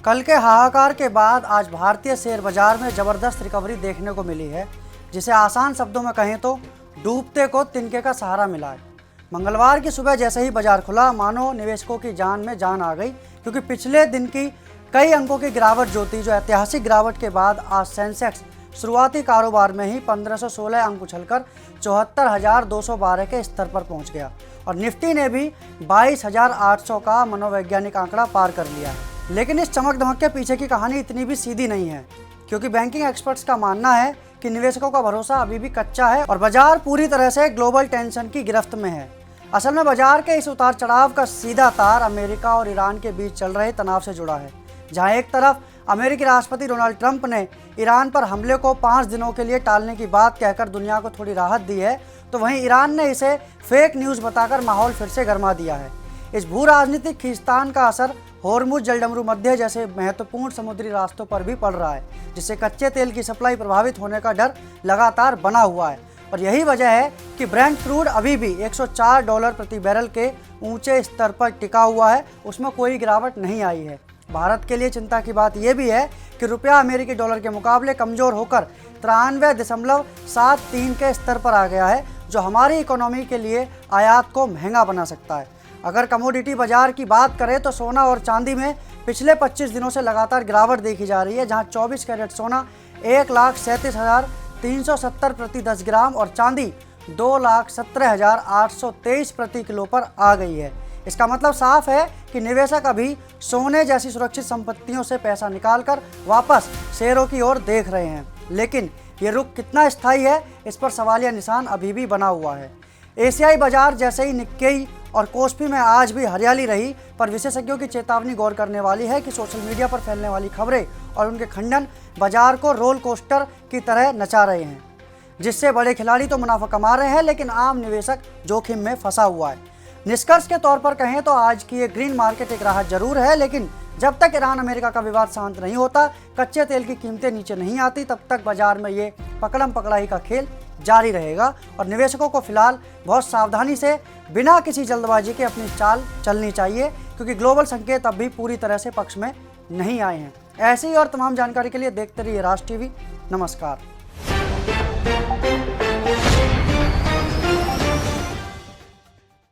कल के हाहाकार के बाद आज भारतीय शेयर बाजार में ज़बरदस्त रिकवरी देखने को मिली है, जिसे आसान शब्दों में कहें तो डूबते को तिनके का सहारा मिला है। मंगलवार की सुबह जैसे ही बाजार खुला, मानो निवेशकों की जान में जान आ गई, क्योंकि पिछले दिन की कई अंकों की गिरावट जो ऐतिहासिक गिरावट के बाद आज सेंसेक्स शुरुआती कारोबार में ही 1516 अंक उछलकर 74,212 के स्तर पर पहुंच गया और निफ्टी ने भी 22,800 का मनोवैज्ञानिक आंकड़ा पार कर लिया है। लेकिन इस चमक दमक के पीछे की कहानी इतनी भी सीधी नहीं है, क्योंकि बैंकिंग एक्सपर्ट्स का मानना है कि निवेशकों का भरोसा अभी भी कच्चा है और बाजार पूरी तरह से ग्लोबल टेंशन की गिरफ्त में है। असल में बाजार के इस उतार चढ़ाव का सीधा तार अमेरिका और ईरान के बीच चल रहे तनाव से जुड़ा है, जहां एक तरफ अमेरिकी राष्ट्रपति डोनाल्ड ट्रंप ने ईरान पर हमले को 5 दिनों के लिए टालने की बात कहकर दुनिया को थोड़ी राहत दी है, तो वहीं ईरान ने इसे फेक न्यूज़ बताकर माहौल फिर से गर्मा दिया है। इस भू राजनीतिक खींचतान का असर होर्मुज जलडमरू मध्य जैसे महत्वपूर्ण समुद्री रास्तों पर भी पड़ रहा है, जिससे कच्चे तेल की सप्लाई प्रभावित होने का डर लगातार बना हुआ है। और यही वजह है कि ब्रेंट क्रूड अभी भी $104 प्रति बैरल के ऊंचे स्तर पर टिका हुआ है, उसमें कोई गिरावट नहीं आई है। भारत के लिए चिंता की बात यह भी है कि रुपया अमेरिकी डॉलर के मुकाबले कमज़ोर होकर 93.73 के स्तर पर आ गया है, जो हमारी इकोनॉमी के लिए आयात को महंगा बना सकता है। अगर कमोडिटी बाजार की बात करें तो सोना और चांदी में पिछले 25 दिनों से लगातार गिरावट देखी जा रही है, जहां 24 कैरेट सोना 1,37,370 प्रति 10 ग्राम और चांदी 2,17,823 प्रति किलो पर आ गई है। इसका मतलब साफ है कि निवेशक अभी सोने जैसी सुरक्षित संपत्तियों से पैसा निकालकर वापस शेयरों की ओर देख रहे हैं, लेकिन ये रुख कितना स्थायी है, इस पर सवालिया निशान अभी भी बना हुआ है। एशियाई बाजार जैसे ही निक्केई और कोस्पी में आज भी हरियाली रही, पर विशेषज्ञों की चेतावनी गौर करने वाली है कि सोशल मीडिया पर फैलने वाली खबरें और उनके खंडन बाजार को रोल कोस्टर की तरह नचा रहे हैं, जिससे बड़े खिलाड़ी तो मुनाफा कमा रहे हैं, लेकिन आम निवेशक जोखिम में फंसा हुआ है। निष्कर्ष के तौर पर कहें तो आज की ये ग्रीन मार्केट एक राहत जरूर है, लेकिन जब तक ईरान अमेरिका का विवाद शांत नहीं होता, कच्चे तेल की कीमतें नीचे नहीं आती, तब तक बाजार में ये पकड़म पकड़ाई का खेल जारी रहेगा और निवेशकों को फिलहाल बहुत सावधानी से बिना किसी जल्दबाजी के अपनी चाल चलनी चाहिए, क्योंकि ग्लोबल संकेत अब भी पूरी तरह से पक्ष में नहीं आए हैं। ऐसी और तमाम जानकारी के लिए देखते रहिए राज टीवी। नमस्कार।